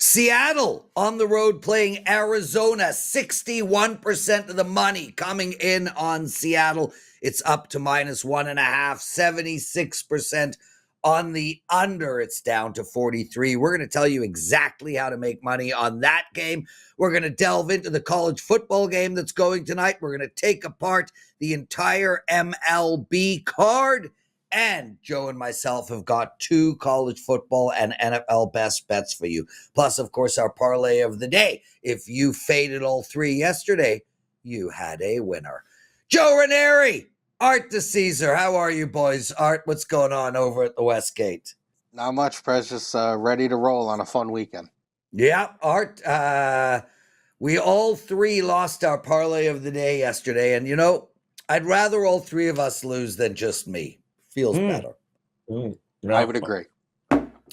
Seattle on the road playing Arizona. 61% of the money coming in on Seattle. It's up to -1.5. 76% on the under. It's down to 43. We're going to tell you exactly how to make money on that game. We're going to delve into the college football game that's going tonight. We're going to take apart the entire MLB card. And Joe and myself have got 2 college football and NFL best bets for you. Plus, of course, our parlay of the day. If you faded all 3 yesterday, you had a winner. Joe Raineri, Art DiCesare, how are you boys? Art, what's going on over at the Westgate? Not much, Prez. Just ready to roll on a fun weekend. Yeah, Art, we all 3 lost our parlay of the day yesterday. And, you know, I'd rather all 3 of us lose than just me. Feels better. Yeah. I would agree.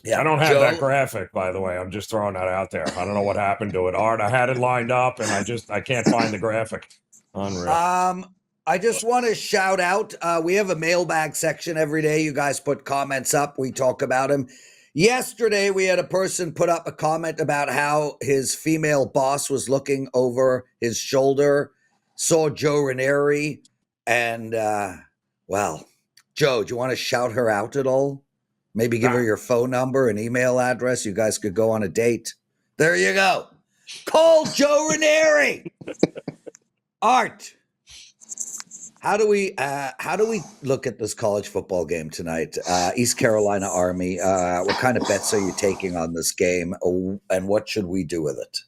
Yeah, I don't have that graphic, by the way. I'm just throwing that out there. I don't know what happened to it. Art, I had it lined up, and I can't find the graphic. Unreal. I just want to shout out, we have a mailbag section every day. You guys put comments up. We talk about them. Yesterday, we had a person put up a comment about how his female boss was looking over his shoulder, saw Joe Raineri, and, well, Joe, do you want to shout her out at all? Maybe give her your phone number and email address. You guys could go on a date. There you go. Call Joe Raineri. Art, how do we look at this college football game tonight? East Carolina Army. What kind of bets are you taking on this game, and what should we do with it?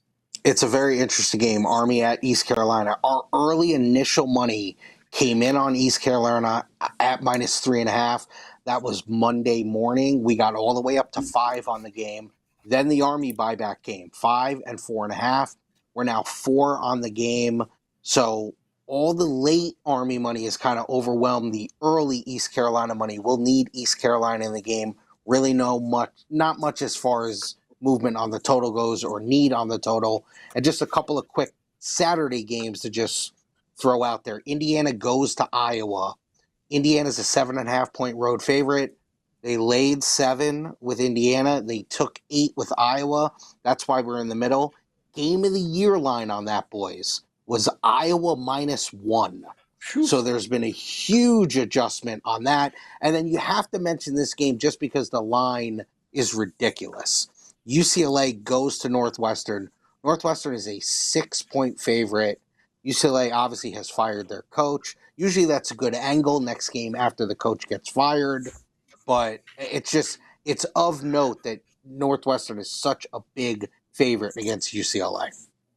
It's a very interesting game. Army at East Carolina. Our early initial money came in on East Carolina at -3.5. That was Monday morning. We got all the way up to 5 on the game. Then the Army buyback came, 5 and 4.5. We're now 4 on the game. So all the late Army money has kind of overwhelmed the early East Carolina money. We'll need East Carolina in the game. Really not much as far as movement on the total goes or need on the total. And just a couple of quick Saturday games to just throw out there. Indiana goes to Iowa. Indiana's a 7.5-point road favorite. They laid 7 with Indiana. They took 8 with Iowa. That's why we're in the middle. Game of the year line on that, boys, was Iowa -1. So there's been a huge adjustment on that. And then you have to mention this game just because the line is ridiculous. UCLA goes to Northwestern. Northwestern is a 6-point favorite. UCLA obviously has fired their coach. Usually that's a good angle next game after the coach gets fired. But it's of note that Northwestern is such a big favorite against UCLA.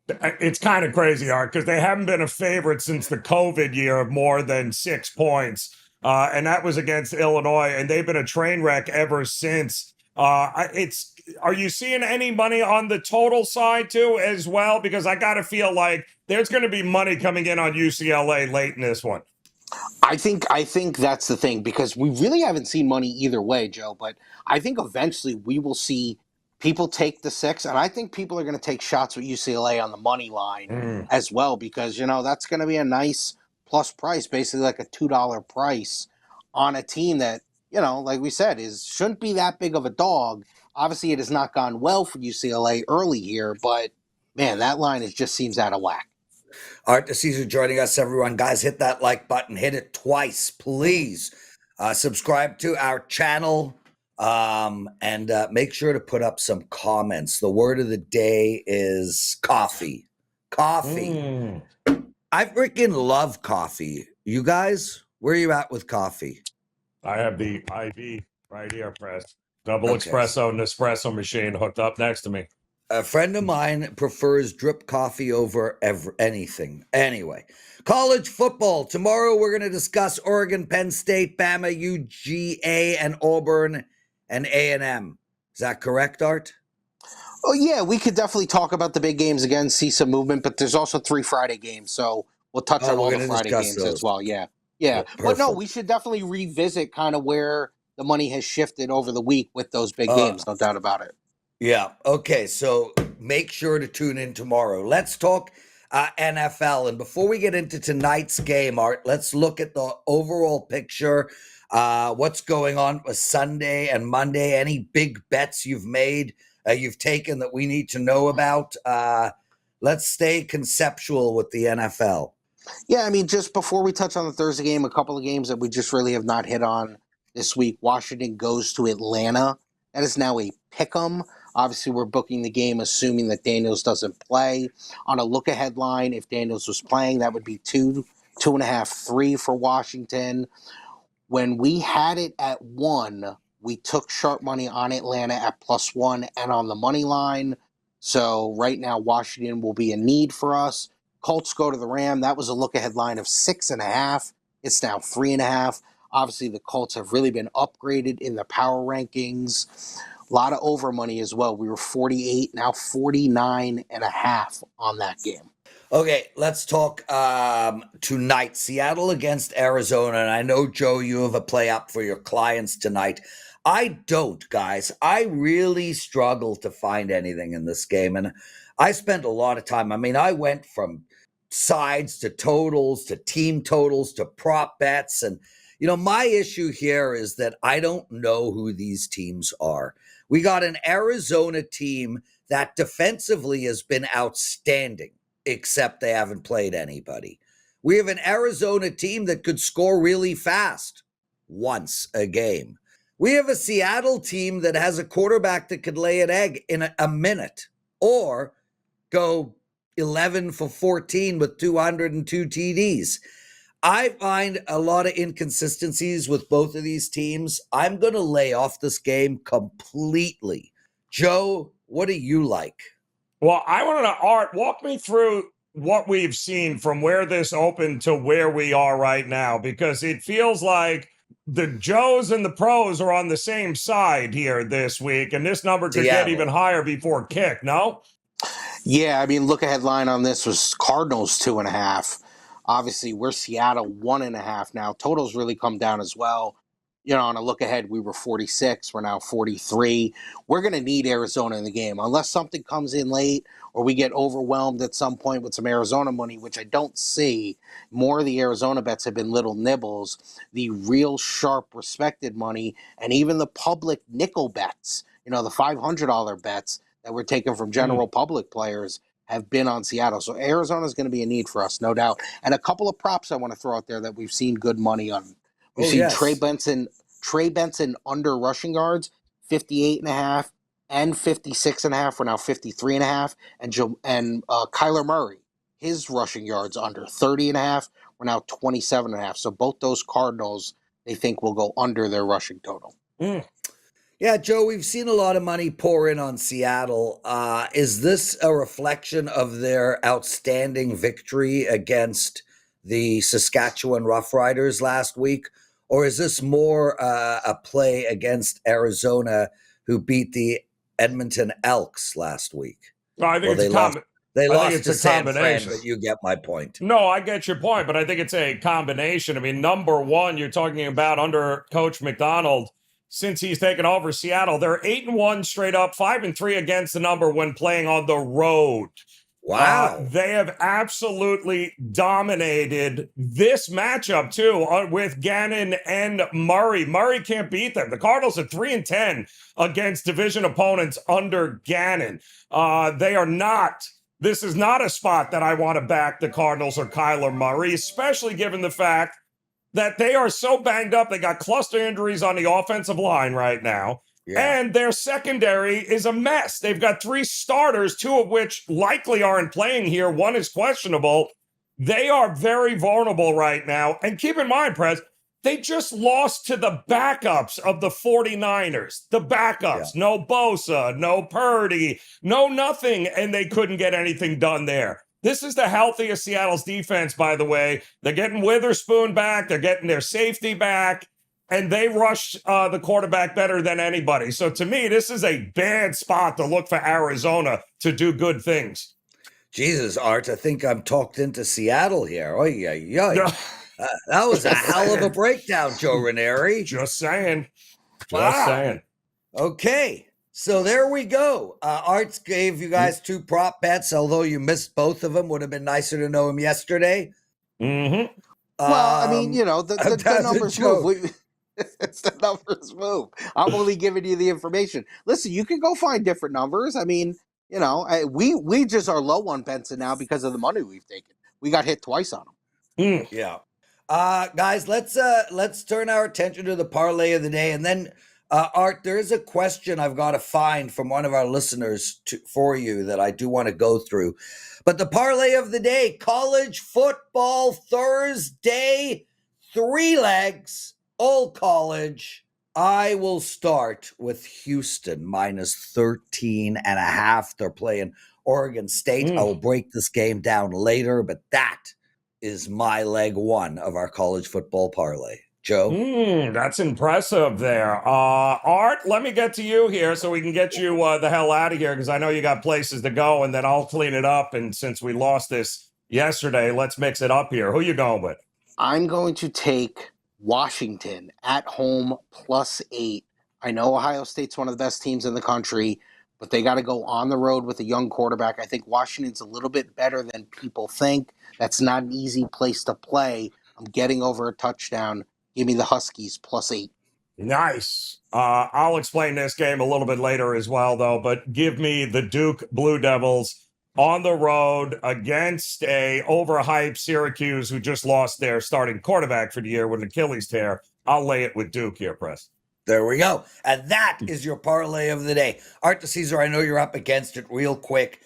It's kind of crazy, Art, because they haven't been a favorite since the COVID year of more than 6 points. And that was against Illinois, and they've been a train wreck ever since. Are you seeing any money on the total side too as well? Because I got to feel like there's going to be money coming in on UCLA late in this one. I think that's the thing, because we really haven't seen money either way, Joe. But I think eventually we will see people take the 6, and I think people are going to take shots with UCLA on the money line as well, because that's going to be a nice plus price, basically like a $2 price on a team that, like we said, shouldn't be that big of a dog. Obviously, it has not gone well for UCLA early here, but, man, that line just seems out of whack. Art DiCesare joining us, everyone. Guys, hit that like button. Hit it twice, please. Subscribe to our channel, and make sure to put up some comments. The word of the day is coffee. Coffee. I freaking love coffee. You guys, where are you at with coffee? I have the IV right here, Prez. Double espresso Nespresso machine hooked up next to me. A friend of mine prefers drip coffee over anything. Anyway, college football. Tomorrow we're going to discuss Oregon, Penn State, Bama, UGA, and Auburn, and A&M. Is that correct, Art? Oh, yeah, we could definitely talk about the big games again, see some movement, but there's also 3 Friday games, so we'll touch on all the Friday games as well. Yeah. But no, we should definitely revisit kind of where the money has shifted over the week with those big games, no doubt about it. Yeah. Okay. So make sure to tune in tomorrow. Let's talk NFL. And before we get into tonight's game, Art, let's look at the overall picture. What's going on with Sunday and Monday? Any big bets you've made you've taken that we need to know about? Let's stay conceptual with the NFL. Yeah, I mean, just before we touch on the Thursday game, a couple of games that we just really have not hit on this week. Washington goes to Atlanta. That is now a pick'em. Obviously, we're booking the game assuming that Daniels doesn't play. On a look-ahead line, if Daniels was playing, that would be 2.5, 3 for Washington. When we had it at 1, we took sharp money on Atlanta at +1 and on the money line. So right now, Washington will be a need for us. Colts go to the Ram. That was a look-ahead line of 6.5. It's now 3.5. Obviously, the Colts have really been upgraded in the power rankings. A lot of over money as well. We were 48, now 49.5 on that game. Okay, let's talk tonight. Seattle against Arizona. And I know, Joe, you have a play up for your clients tonight. I don't, guys. I really struggle to find anything in this game. And I spent a lot of time. I mean, I went from sides to totals to team totals to prop bets. And, you know, my issue here is that I don't know who these teams are. We got an Arizona team that defensively has been outstanding, except they haven't played anybody. We have an Arizona team that could score really fast once a game. We have a Seattle team that has a quarterback that could lay an egg in a minute or go 11 for 14 with 202 TDs. I find a lot of inconsistencies with both of these teams. I'm going to lay off this game completely. Joe, what do you like? Well, I want to, Art, walk me through what we've seen from where this opened to where we are right now, because it feels like the Joes and the pros are on the same side here this week, and this number could get even higher before kick, no? Yeah, I mean, look-ahead line on this was Cardinals 2.5. Obviously, we're Seattle 1.5 now. Totals really come down as well. You know, on a look-ahead, we were 46. We're now 43. We're going to need Arizona in the game. Unless something comes in late or we get overwhelmed at some point with some Arizona money, which I don't see. More of the Arizona bets have been little nibbles. The real sharp, respected money, and even the public nickel bets, you know, the $500 bets that we're taking from general public players have been on Seattle. So Arizona is going to be a need for us, no doubt. And a couple of props I want to throw out there that we've seen good money on. We've seen Trey Benson under rushing yards, 58.5 and 56.5. We're now 53.5. And Kyler Murray, his rushing yards under 30.5. We're now 27.5. So both those Cardinals, they think will go under their rushing total. Yeah, Joe, we've seen a lot of money pour in on Seattle. Is this a reflection of their outstanding victory against the Saskatchewan Roughriders last week? Or is this more a play against Arizona, who beat the Edmonton Elks last week? No, I think they lost to San Fran, but you get my point. No, I get your point, but I think it's a combination. I mean, number one, you're talking about under Coach McDonald. Since he's taken over Seattle, they're 8-1 straight up, 5-3 against the number when playing on the road. Wow. They have absolutely dominated this matchup, too, with Gannon and Murray. Murray can't beat them. The Cardinals are 3-10 against division opponents under Gannon. This is not a spot that I want to back the Cardinals or Kyler Murray, especially given the fact that they are so banged up. They got cluster injuries on the offensive line right now. Yeah. And their secondary is a mess. They've got 3 starters, 2 of which likely aren't playing here. 1 is questionable. They are very vulnerable right now. And keep in mind, Prez, they just lost to the backups of the 49ers. The backups. Yeah. No Bosa, no Purdy, no nothing. And they couldn't get anything done there. This is the healthiest Seattle's defense, by the way. They're getting Witherspoon back. They're getting their safety back. And they rush the quarterback better than anybody. So to me, this is a bad spot to look for Arizona to do good things. Jesus, Art, I think I'm talked into Seattle here. Oh, yeah. That was a hell of a breakdown, Joe Raineri. Just saying. Just saying. Okay. So there we go. Arts gave you guys 2 prop bets, although you missed both of them. Would have been nicer to know him yesterday. Well, I mean, you know, the numbers move. The numbers move. I'm only giving you the information. Listen, you can go find different numbers. I mean, we just are low on Benson now because of the money we've taken. We got hit twice on him. Yeah. Guys, let's turn our attention to the parlay of the day. And then Art, there is a question I've got to find from one of our listeners for you that I do want to go through. But the parlay of the day, college football Thursday, 3 legs, all college. I will start with Houston minus 13.5. They're playing Oregon State. I will break this game down later, but that is my leg 1 of our college football parlay. Joe? That's impressive there. Art, let me get to you here so we can get you the hell out of here, because I know you got places to go, and then I'll clean it up. And since we lost this yesterday, let's mix it up here. Who you going with? I'm going to take Washington at home +8. I know Ohio State's one of the best teams in the country, but they got to go on the road with a young quarterback. I think Washington's a little bit better than people think. That's not an easy place to play. I'm getting over a touchdown. Give me the Huskies +8. Nice. I'll explain this game a little bit later as well, though, but give me the Duke Blue Devils on the road against a overhyped Syracuse who just lost their starting quarterback for the year with an Achilles tear. I'll lay it with Duke here, Prez. There we go. And that is your parlay of the day. Art DiCesare, I know you're up against it real quick.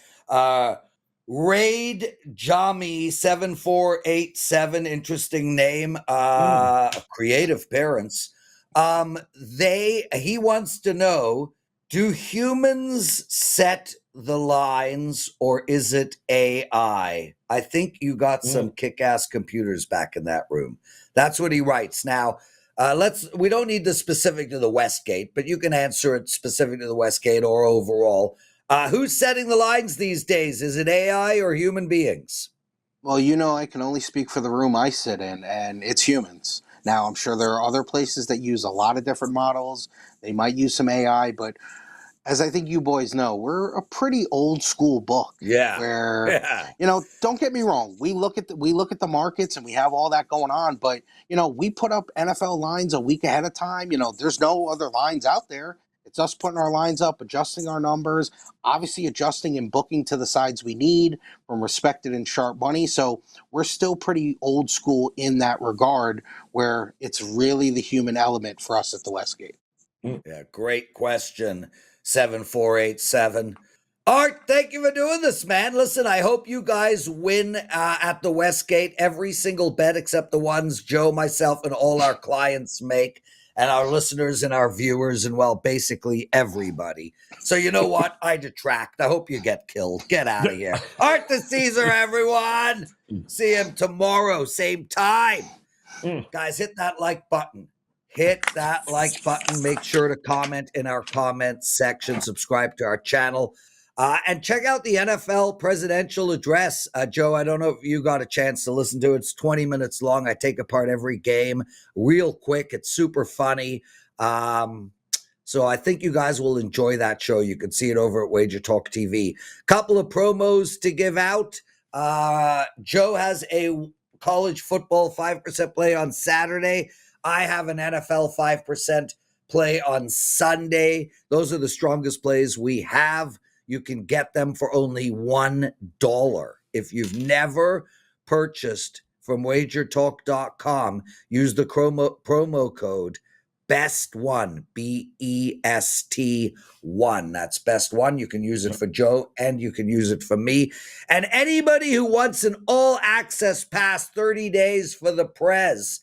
Raid Jami 7487, interesting name. Creative parents. He wants to know, do humans set the lines or is it AI? I think you got some kick-ass computers back in that room. That's what he writes. Now, we don't need the specific to the Westgate, but you can answer it specific to the Westgate or overall. Who's setting the lines these days? Is it AI or human beings? Well, I can only speak for the room I sit in, and it's humans. Now, I'm sure there are other places that use a lot of different models. They might use some AI, but as I think you boys know, we're a pretty old school book. Yeah. Where, don't get me wrong. We look at the markets and we have all that going on, but, we put up NFL lines a week ahead of time. There's no other lines out there. It's us putting our lines up, adjusting our numbers, obviously adjusting and booking to the sides we need from respected and sharp money. So we're still pretty old school in that regard, where it's really the human element for us at the Westgate. Yeah, great question, 7487. Art, thank you for doing this, man. Listen, I hope you guys win at the Westgate. Every single bet except the ones Joe, myself, and all our clients make, and our listeners and our viewers, and, well, basically everybody. So you know what? I detract. I hope you get killed. Get out of here. Art DiCesare, everyone. See him tomorrow, same time. Guys, hit that like button. Hit that like button. Make sure to comment in our comment section. Subscribe to our channel. And check out the NFL presidential address. Joe, I don't know if you got a chance to listen to it. It's 20 minutes long. I take apart every game real quick. It's super funny. So I think you guys will enjoy that show. You can see it over at WagerTalk TV. Couple of promos to give out. Joe has a college football 5% play on Saturday. I have an NFL 5% play on Sunday. Those are the strongest plays we have. You can get them for only $1. If you've never purchased from WagerTalk.com, use the promo code BEST1, BEST1. That's BEST1. You can use it for Joe and you can use it for me. And anybody who wants an all-access pass 30 days for the Prez,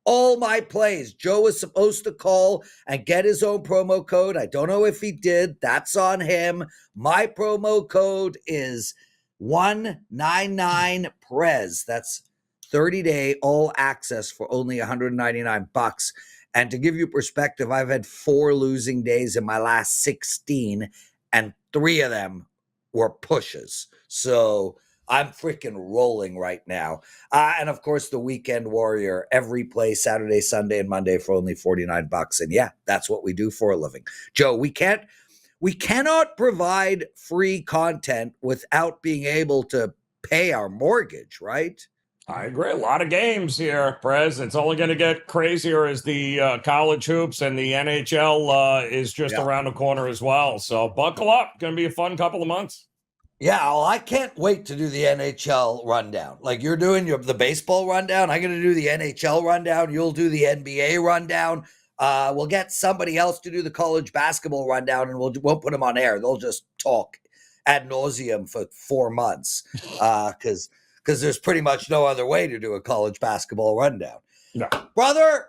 all my plays, Joe was supposed to call and get his own promo code. I don't know if he did. That's on him. My promo code is 199Prez. That's 30-day all access for only $199. And to give you perspective, I've had 4 losing days in my last 16, and 3 of them were pushes. So I'm freaking rolling right now. And of course, the Weekend Warrior, every play Saturday, Sunday, and Monday for only $49. And yeah, that's what we do for a living. Joe, we cannot provide free content without being able to pay our mortgage, right? I agree. A lot of games here, Prez. It's only going to get crazier as the college hoops and the NHL is just Yeah. around the corner as well. So buckle up. Going to be a fun couple of months. Yeah, well, I can't wait to do the NHL rundown. Like you're doing the baseball rundown. I'm going to do the NHL rundown. You'll do the NBA rundown. We'll get somebody else to do the college basketball rundown, and we'll put them on air. They'll just talk ad nauseum for 4 months because there's pretty much no other way to do a college basketball rundown. No. Brother,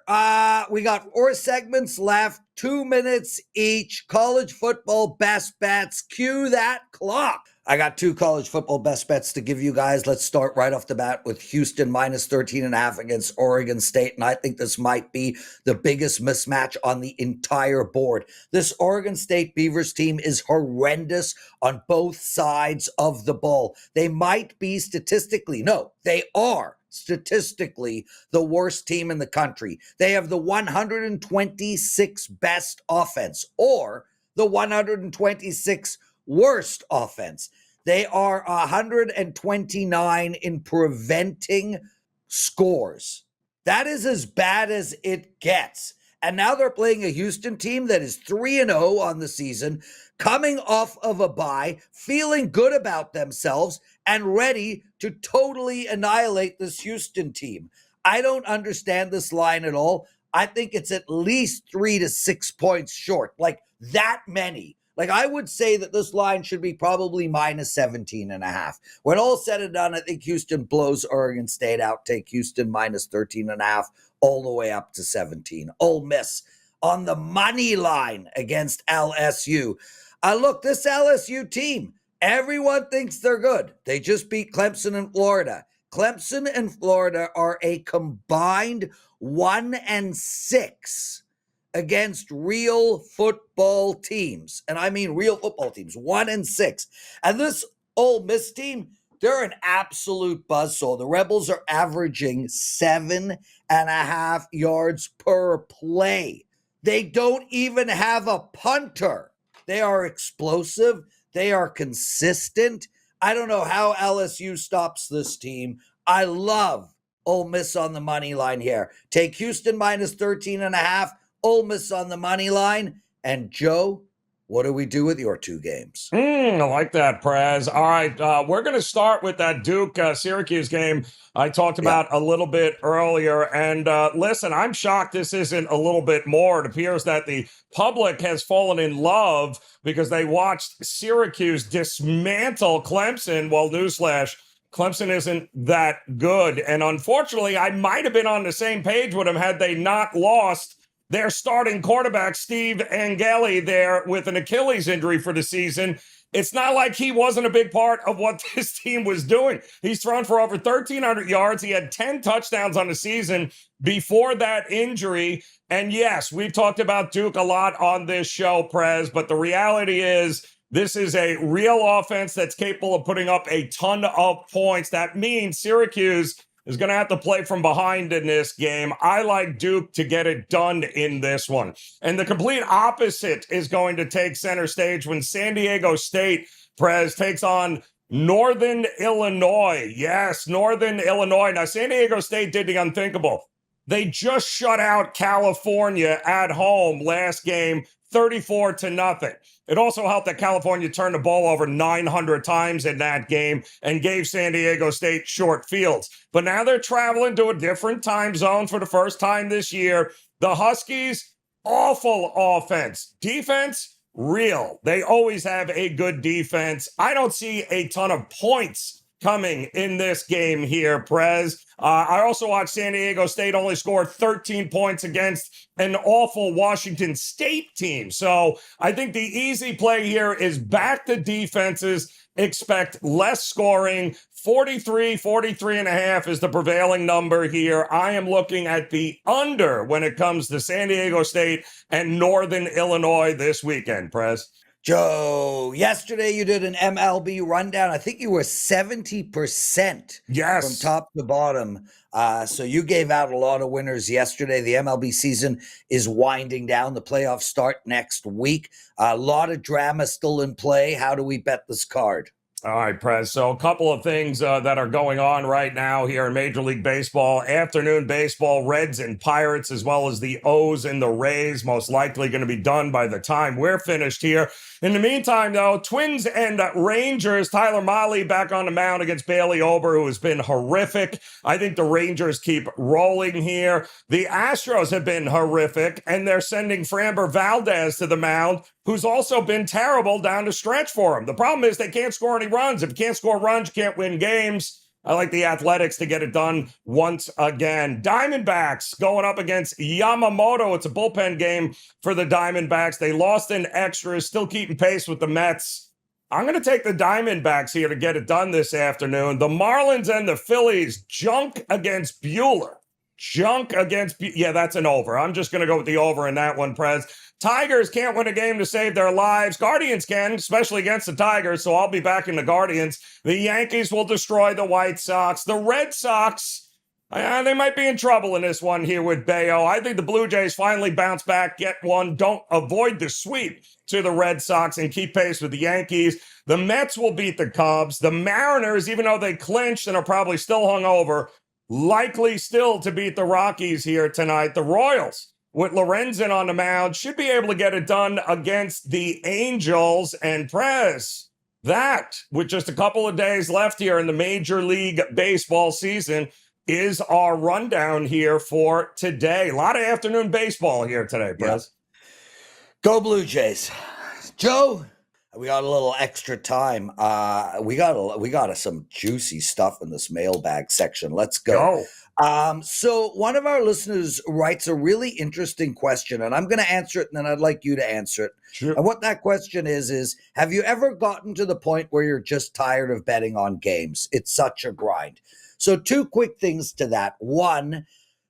we got 4 segments left, 2 minutes each. College football best bets. Cue that clock. I got 2 college football best bets to give you guys. Let's start right off the bat with Houston minus 13.5 against Oregon State. And I think this might be the biggest mismatch on the entire board. This Oregon State Beavers team is horrendous on both sides of the ball. They might be they are statistically the worst team in the country. They have the 126th best offense or the 126th worst offense. They are 129 in preventing scores. That is as bad as it gets. And now they're playing a Houston team that is 3-0 on the season, coming off of a bye, feeling good about themselves, and ready to totally annihilate this Houston team. I don't understand this line at all. I think it's at least 3 to 6 points short, like that many. Like I would say that this line should be probably minus 17.5. When all said and done, I think Houston blows Oregon State out. Take Houston minus 13.5 all the way up to 17. Ole Miss on the money line against LSU. Look, this LSU team, everyone thinks they're good. They just beat Clemson and Florida. Clemson and Florida are a combined 1-6 against real football teams. And I mean real football teams, 1-6. And this Ole Miss team, they're an absolute buzzsaw. The Rebels are averaging 7.5 yards per play. They don't even have a punter. They are explosive. They are consistent. I don't know how LSU stops this team. I love Ole Miss on the money line here. Take Houston minus 13.5. Ole Miss on the money line. And Joe, what do we do with your 2 games? I like that, Prez. All right, we're going to start with that Duke-Syracuse game I talked about a little bit earlier. And listen, I'm shocked this isn't a little bit more. It appears that the public has fallen in love because they watched Syracuse dismantle Clemson. Well, newsflash, Clemson isn't that good. And unfortunately, I might have been on the same page with them had they not lost their starting quarterback, Steve Angeli, there with an Achilles injury for the season. It's not like he wasn't a big part of what this team was doing. He's thrown for over 1,300 yards. He had 10 touchdowns on the season before that injury. And yes, we've talked about Duke a lot on this show, Prez, but the reality is this is a real offense that's capable of putting up a ton of points. That means Syracuse is going to have to play from behind in this game. I like Duke to get it done in this one. And the complete opposite is going to take center stage when San Diego State, Prez, takes on Northern Illinois. Yes, Northern Illinois. Now, San Diego State did the unthinkable. They just shut out California at home last game, 34-0. It also helped that California turned the ball over 900 times in that game and gave San Diego State short fields. But now they're traveling to a different time zone for the first time this year. The Huskies, awful offense. Defense, real. They always have a good defense. I don't see a ton of points coming in this game here, Prez. I also watched San Diego State only score 13 points against an awful Washington State team. So I think the easy play here is back the defenses, expect less scoring. 43.5 is the prevailing number here. I am looking at the under when it comes to San Diego State and Northern Illinois this weekend, Prez. Joe, yesterday you did an MLB rundown. I think you were 70% from top to bottom. So you gave out a lot of winners yesterday. The MLB season is winding down. The playoffs start next week. A lot of drama still in play. How do we bet this card? All right, Prez. So a couple of things that are going on right now here in Major League Baseball. Afternoon baseball, Reds and Pirates, as well as the O's and the Rays, most likely going to be done by the time we're finished here. In the meantime, though, Twins and Rangers, Tyler Mahle back on the mound against Bailey Ober, who has been horrific. I think the Rangers keep rolling here. The Astros have been horrific, and they're sending Framber Valdez to the mound, who's also been terrible down the stretch for him. The problem is they can't score any runs. If you can't score runs, you can't win games. I like the Athletics to get it done once again. Diamondbacks going up against Yamamoto. It's a bullpen game for the Diamondbacks. They lost in extras, still keeping pace with the Mets. I'm going to take the Diamondbacks here to get it done this afternoon. The Marlins and the Phillies, Junk against Bueller. Yeah, that's an over. I'm just going to go with the over in that one, Prez. Tigers can't win a game to save their lives. Guardians can, especially against the Tigers, so I'll be back in the Guardians. The Yankees will destroy the White Sox. The Red Sox, they might be in trouble in this one here with Bayo. I think the Blue Jays finally bounce back, get one, don't avoid the sweep to the Red Sox and keep pace with the Yankees. The Mets will beat the Cubs. The Mariners, even though they clinched and are probably still hungover, likely still to beat the Rockies here tonight. The Royals, with Lorenzen on the mound, should be able to get it done against the Angels. And Prez, that, with just a couple of days left here in the Major League Baseball season, is our rundown here for today. A lot of afternoon baseball here today, Prez. Yeah. Go Blue Jays. Joe, we got a little extra time. We got some juicy stuff in this mailbag section. Let's go. So one of our listeners writes a really interesting question, and I'm going to answer it, and then I'd like you to answer it. Sure. And what that question is, have you ever gotten to the point where you're just tired of betting on games? It's such a grind. So two quick things to that. One,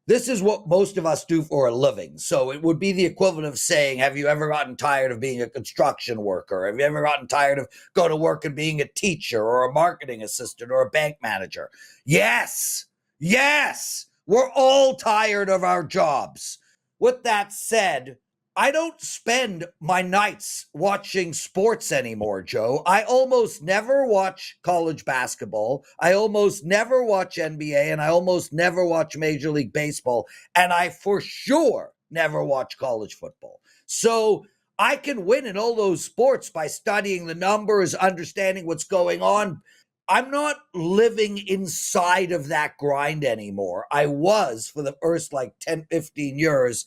this is what most of us do for a living. So it would be the equivalent of saying, have you ever gotten tired of being a construction worker? Have you ever gotten tired of going to work and being a teacher or a marketing assistant or a bank manager? Yes. Yes. We're all tired of our jobs. With that said, I don't spend my nights watching sports anymore, Joe. I almost never watch college basketball. I almost never watch NBA, and I almost never watch Major League Baseball. And I for sure never watch college football. So I can win in all those sports by studying the numbers, understanding what's going on. I'm not living inside of that grind anymore. I was for the first 10, 15 years.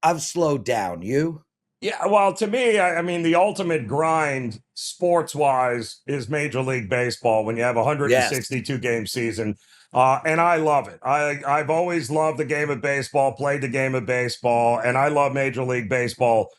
I've slowed down. You? Yeah, well, to me, I mean, the ultimate grind sports-wise is Major League Baseball when you have a 162-game season, and I love it. I've always loved the game of baseball, played the game of baseball, and I love Major League Baseball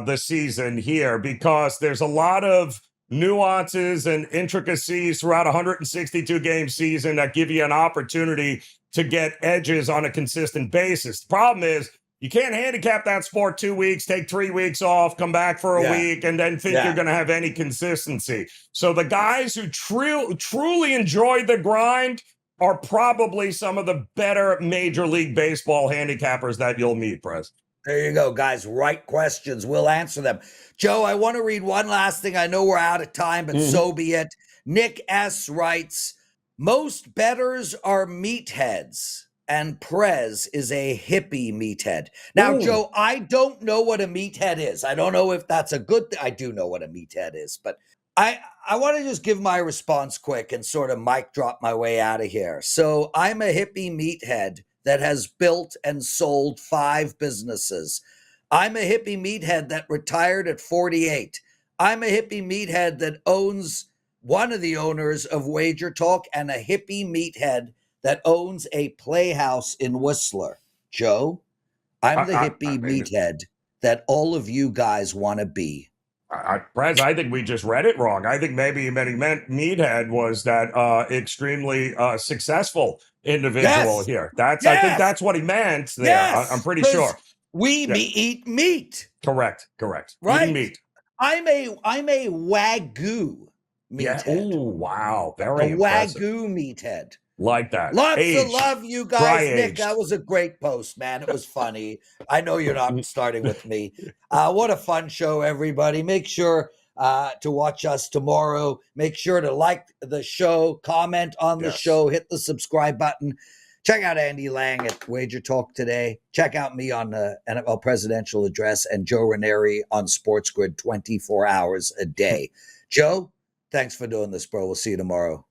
this season here because there's a lot of nuances and intricacies throughout a 162-game season that give you an opportunity to get edges on a consistent basis. The problem is, you can't handicap that sport 2 weeks, take 3 weeks off, come back for a week, and then think you're going to have any consistency. So the guys who truly enjoy the grind are probably some of the better Major League Baseball handicappers that you'll meet, Prez. There you go, guys. Right questions. We'll answer them. Joe, I want to read one last thing. I know we're out of time, but so be it. Nick S. writes, most bettors are meatheads. And Prez is a hippie meathead. Now, Joe, I don't know what a meathead is. I don't know if that's a good thing. I do know what a meathead is, but I want to just give my response quick and sort of mic drop my way out of here. So I'm a hippie meathead that has built and sold 5 businesses. I'm a hippie meathead that retired at 48. I'm a hippie meathead that owns one of the owners of WagerTalk and a hippie meathead that owns a playhouse in Whistler. Joe, I'm the hippie meathead that all of you guys want to be. Prez, I think we just read it wrong. I think maybe he meant meathead was that extremely successful individual here. I think that's what he meant there. Yes. I'm pretty sure. We eat meat. Correct. Right? Eating meat. I'm a Wagyu meathead. Oh, wow. Very impressive. Wagyu meathead. Like that. Lots of love, you guys. Nick, that was a great post, man. It was funny. I know you're not starting with me. What a fun show, everybody. Make sure to watch us tomorrow. Make sure to like the show, comment on the show, hit the subscribe button. Check out Andy Lang at WagerTalk today. Check out me on the NFL Presidential Address and Joe Raineri on Sports Grid 24 hours a day. Joe, thanks for doing this, bro. We'll see you tomorrow.